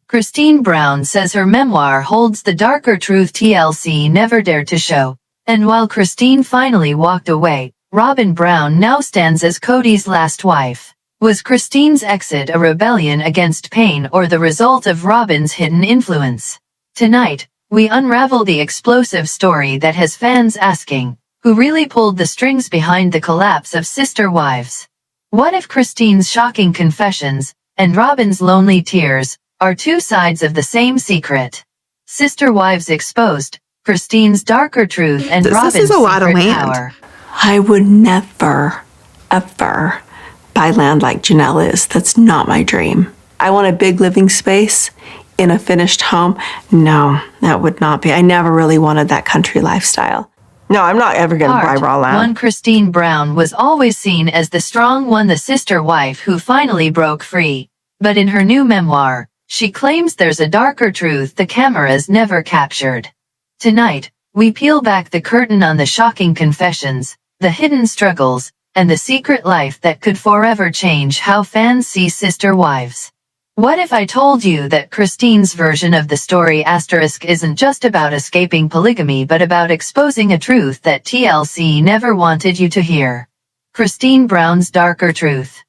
Christine Brown says her memoir holds the darker truth TLC never dared to show. And while Christine finally walked away, Robyn Brown now stands as Kody's last wife. Was Christine's exit a rebellion against pain or the result of Robyn's hidden influence? Tonight, we unravel the explosive story that has fans asking, who really pulled the strings behind the collapse of sister wives? What if Christine's shocking confessions and Robyn's lonely tears are two sides of the same secret? Sister wives exposed, Christine's darker truth and Robyn's This is a lot of secret land. power. I would never, ever buy land like Janelle is. That's not my dream. I want a big living space in a finished home. No, that would not be. I never really wanted that country lifestyle. No, I'm not ever going to buy raw land. One Christine Brown was always seen as the strong one, the sister wife who finally broke free. But in her new memoir, she claims there's a darker truth the cameras never captured. Tonight, we peel back the curtain on the shocking confessions, the hidden struggles, and the secret life that could forever change how fans see sister wives. What if I told you that Christine's version of the story isn't just about escaping polygamy but about exposing a truth that TLC never wanted you to hear? Christine Brown's darker truth.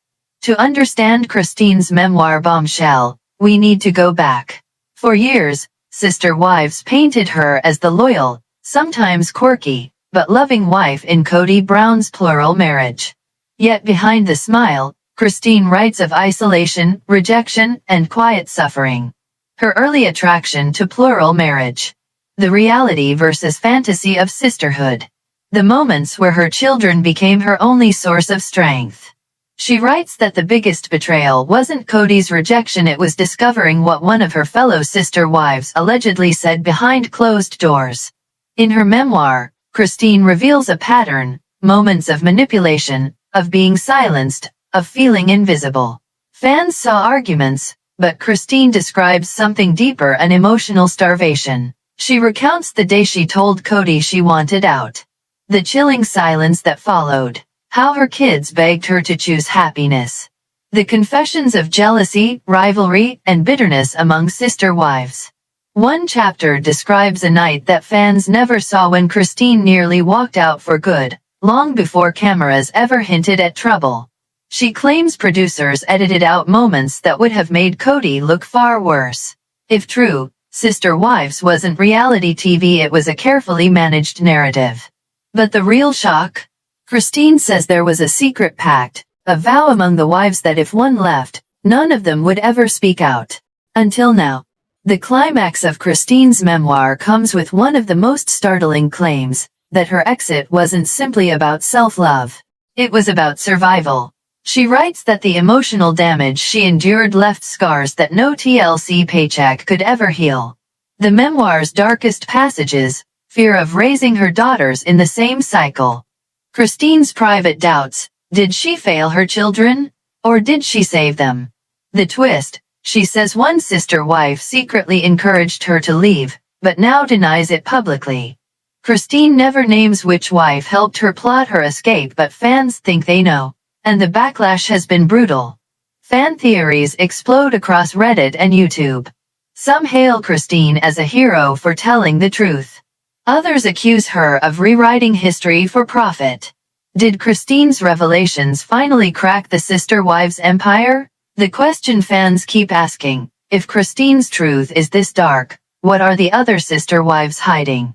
To understand Christine's memoir Bombshell, we need to go back. For years, sister wives painted her as the loyal, sometimes quirky, but loving wife in Kody Brown's plural marriage. Yet behind the smile, Christine writes of isolation, rejection, and quiet suffering. Her early attraction to plural marriage. The reality versus fantasy of sisterhood. The moments where her children became her only source of strength. She writes that the biggest betrayal wasn't Kody's rejection, it was discovering what one of her fellow sister wives allegedly said behind closed doors. In her memoir, Christine reveals a pattern, moments of manipulation, of being silenced, of feeling invisible. Fans saw arguments, but Christine describes something deeper, an emotional starvation. She recounts the day she told Kody she wanted out. The chilling silence that followed. How her kids begged her to choose happiness. The confessions of jealousy, rivalry, and bitterness among sister wives. One chapter describes a night that fans never saw when Christine nearly walked out for good, long before cameras ever hinted at trouble. She claims producers edited out moments that would have made Kody look far worse. If true, Sister Wives wasn't reality TV, it was a carefully managed narrative. But the real shock? Christine says there was a secret pact, a vow among the wives that if one left, none of them would ever speak out. Until now. The climax of Christine's memoir comes with one of the most startling claims, that her exit wasn't simply about self-love. It was about survival. She writes that the emotional damage she endured left scars that no TLC paycheck could ever heal. The memoir's darkest passages, fear of raising her daughters in the same cycle. Christine's private doubts, did she fail her children? Or did she save them? The twist, she says one sister wife secretly encouraged her to leave, but now denies it publicly. Christine never names which wife helped her plot her escape, but fans think they know. And the backlash has been brutal. Fan theories explode across Reddit and YouTube. Some hail Christine as a hero for telling the truth. Others accuse her of rewriting history for profit. Did Christine's revelations finally crack the sister wives' empire? The question fans keep asking, if Christine's truth is this dark, what are the other sister wives hiding?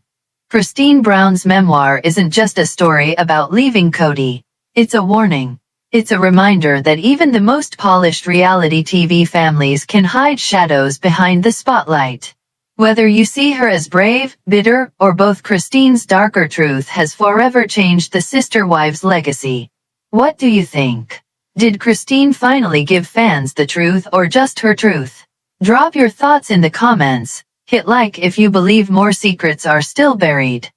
Christine Brown's memoir isn't just a story about leaving Kody. It's a warning. It's a reminder that even the most polished reality TV families can hide shadows behind the spotlight. Whether you see her as brave, bitter, or both, Christine's darker truth has forever changed the sister wives' legacy. What do you think? Did Christine finally give fans the truth or just her truth? Drop your thoughts in the comments. Hit like if you believe more secrets are still buried.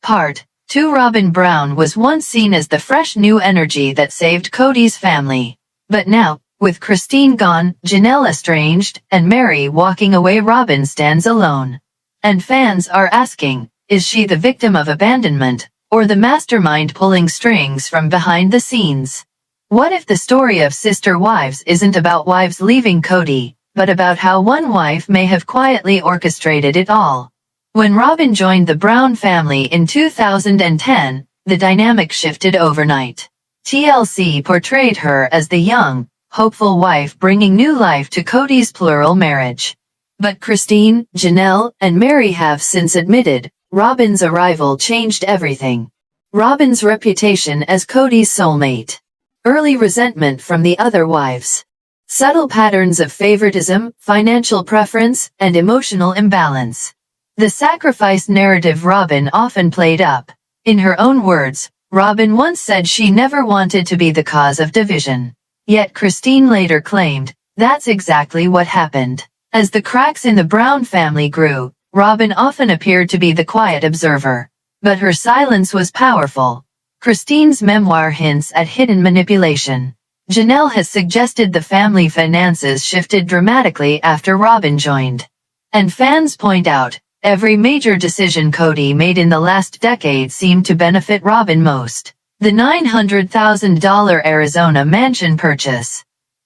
Part 2. Robyn Brown was once seen as the fresh new energy that saved Kody's family. But now, with Christine gone, Janelle estranged, and Mary walking away, Robyn stands alone. And fans are asking, is she the victim of abandonment, or the mastermind pulling strings from behind the scenes? What if the story of sister wives isn't about wives leaving Kody, but about how one wife may have quietly orchestrated it all. When Robyn joined the Brown family in 2010, the dynamic shifted overnight. TLC portrayed her as the young, hopeful wife bringing new life to Kody's plural marriage. But Christine, Janelle, and Mary have since admitted, Robyn's arrival changed everything. Robyn's reputation as Kody's soulmate. Early resentment from the other wives. Subtle patterns of favoritism, financial preference, and emotional imbalance. The sacrifice narrative Robyn often played up. In her own words, Robyn once said she never wanted to be the cause of division. Yet Christine later claimed, that's exactly what happened. As the cracks in the Brown family grew, Robyn often appeared to be the quiet observer. But her silence was powerful. Christine's memoir hints at hidden manipulation. Janelle has suggested the family finances shifted dramatically after Robyn joined. And fans point out, every major decision Kody made in the last decade seemed to benefit Robyn most. The $900,000 Arizona mansion purchase.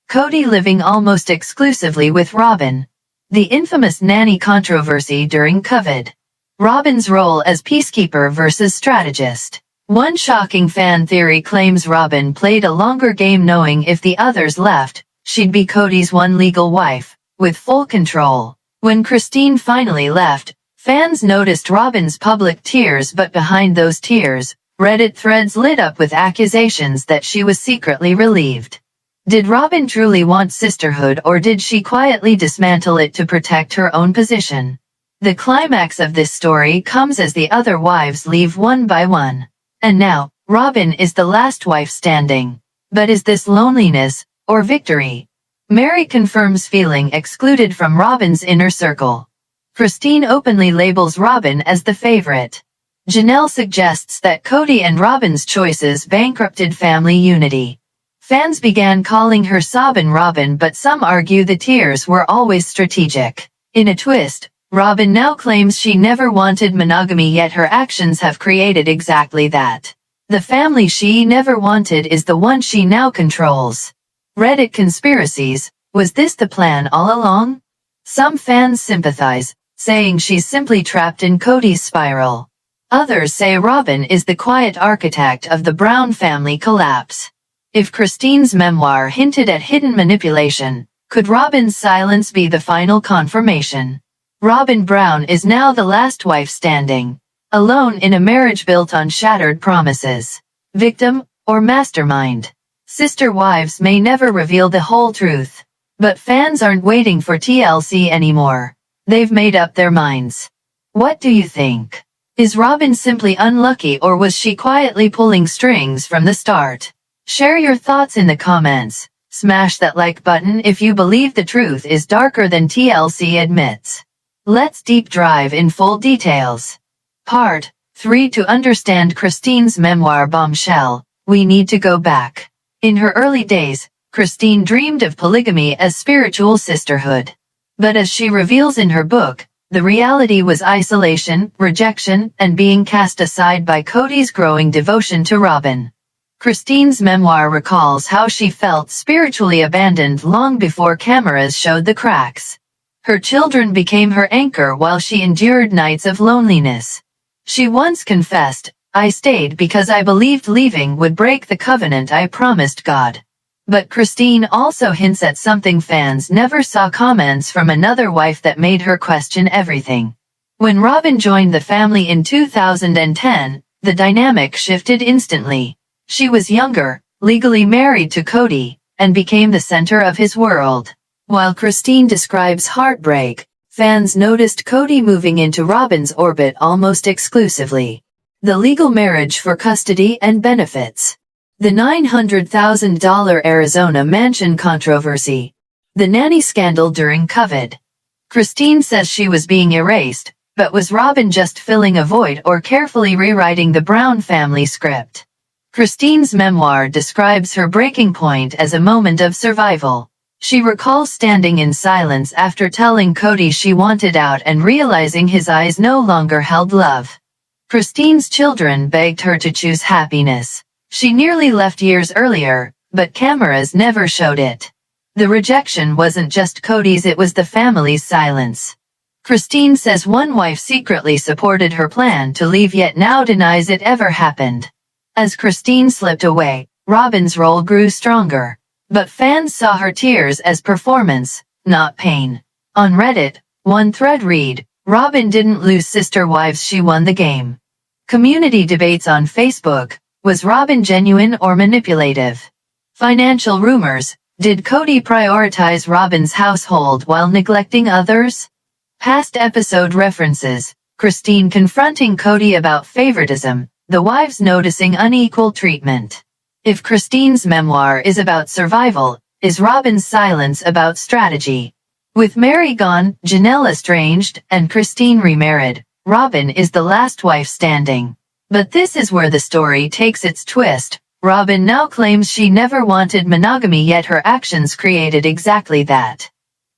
Kody living almost exclusively with Robyn. The infamous nanny controversy during COVID. Robyn's role as peacekeeper versus strategist. One shocking fan theory claims Robyn played a longer game knowing if the others left, she'd be Kody's one legal wife, with full control. When Christine finally left, fans noticed Robyn's public tears, but behind those tears, Reddit threads lit up with accusations that she was secretly relieved. Did Robyn truly want sisterhood, or did she quietly dismantle it to protect her own position? The climax of this story comes as the other wives leave one by one. And now, Robyn is the last wife standing. But is this loneliness, or victory? Mary confirms feeling excluded from Robyn's inner circle. Christine openly labels Robyn as the favorite. Janelle suggests that Kody and Robyn's choices bankrupted family unity. Fans began calling her Sobbin' Robyn, but some argue the tears were always strategic. In a twist, Robyn now claims she never wanted monogamy, yet her actions have created exactly that. The family she never wanted is the one she now controls. Reddit conspiracies, was this the plan all along? Some fans sympathize, saying she's simply trapped in Kody's spiral. Others say Robyn is the quiet architect of the Brown family collapse. If Christine's memoir hinted at hidden manipulation, could Robyn's silence be the final confirmation? Robyn Brown is now the last wife standing, alone in a marriage built on shattered promises. Victim, or mastermind? Sister wives may never reveal the whole truth. But fans aren't waiting for TLC anymore. They've made up their minds. What do you think? Is Robyn simply unlucky, or was she quietly pulling strings from the start? Share your thoughts in the comments. Smash that like button if you believe the truth is darker than TLC admits. Let's deep dive in full details. Part 3. To understand Christine's memoir Bombshell, we need to go back. In her early days, Christine dreamed of polygamy as spiritual sisterhood. But as she reveals in her book, the reality was isolation, rejection, and being cast aside by Kody's growing devotion to Robyn. Christine's memoir recalls how she felt spiritually abandoned long before cameras showed the cracks. Her children became her anchor while she endured nights of loneliness. She once confessed, "I stayed because I believed leaving would break the covenant I promised God." But Christine also hints at something fans never saw: comments from another wife that made her question everything. When Robyn joined the family in 2010, the dynamic shifted instantly. She was younger, legally married to Kody, and became the center of his world. While Christine describes heartbreak, fans noticed Kody moving into Robyn's orbit almost exclusively. The legal marriage for custody and benefits. The $900,000 Arizona mansion controversy. The nanny scandal during COVID. Christine says she was being erased, but was Robyn just filling a void or carefully rewriting the Brown family script? Christine's memoir describes her breaking point as a moment of survival. She recalls standing in silence after telling Kody she wanted out and realizing his eyes no longer held love. Christine's children begged her to choose happiness. She nearly left years earlier, but cameras never showed it. The rejection wasn't just Kody's, it was the family's silence. Christine says one wife secretly supported her plan to leave yet now denies it ever happened. As Christine slipped away, Robyn's role grew stronger. But fans saw her tears as performance, not pain. On Reddit, one thread read, "Robyn didn't lose sister wives, she won the game." Community debates on Facebook, was Robyn genuine or manipulative? Financial rumors, did Kody prioritize Robyn's household while neglecting others? Past episode references, Christine confronting Kody about favoritism, the wives noticing unequal treatment. If Christine's memoir is about survival, is Robyn's silence about strategy? With Mary gone, Janelle estranged, and Christine remarried, Robyn is the last wife standing. But this is where the story takes its twist. Robyn now claims she never wanted monogamy, yet her actions created exactly that.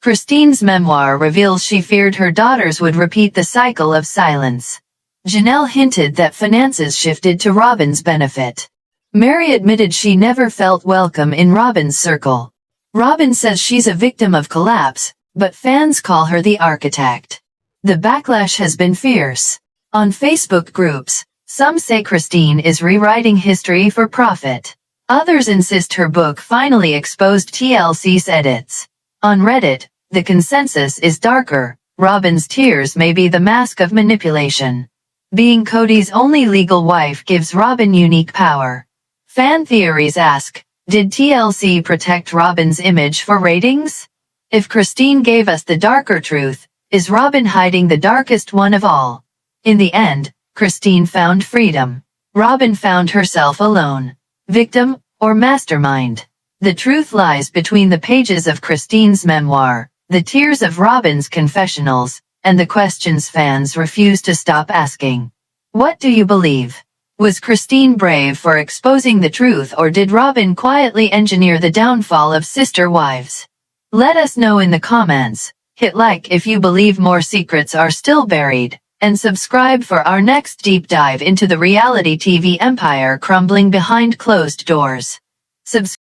Christine's memoir reveals she feared her daughters would repeat the cycle of silence. Janelle hinted that finances shifted to Robyn's benefit. Mary admitted she never felt welcome in Robyn's circle. Robyn says she's a victim of collapse, but fans call her the architect. The backlash has been fierce. On Facebook groups, some say Christine is rewriting history for profit. Others insist her book finally exposed TLC's edits. On Reddit, the consensus is darker. Robyn's tears may be the mask of manipulation. Being Kody's only legal wife gives Robyn unique power. Fan theories ask, did TLC protect Robyn's image for ratings? If Christine gave us the darker truth, is Robyn hiding the darkest one of all? In the end, Christine found freedom. Robyn found herself alone. Victim or mastermind? The truth lies between the pages of Christine's memoir, the tears of Robyn's confessionals, and the questions fans refuse to stop asking. What do you believe? Was Christine brave for exposing the truth, or did Robyn quietly engineer the downfall of sister wives? Let us know in the comments. Hit like if you believe more secrets are still buried, and subscribe for our next deep dive into the reality TV empire crumbling behind closed doors. Subscribe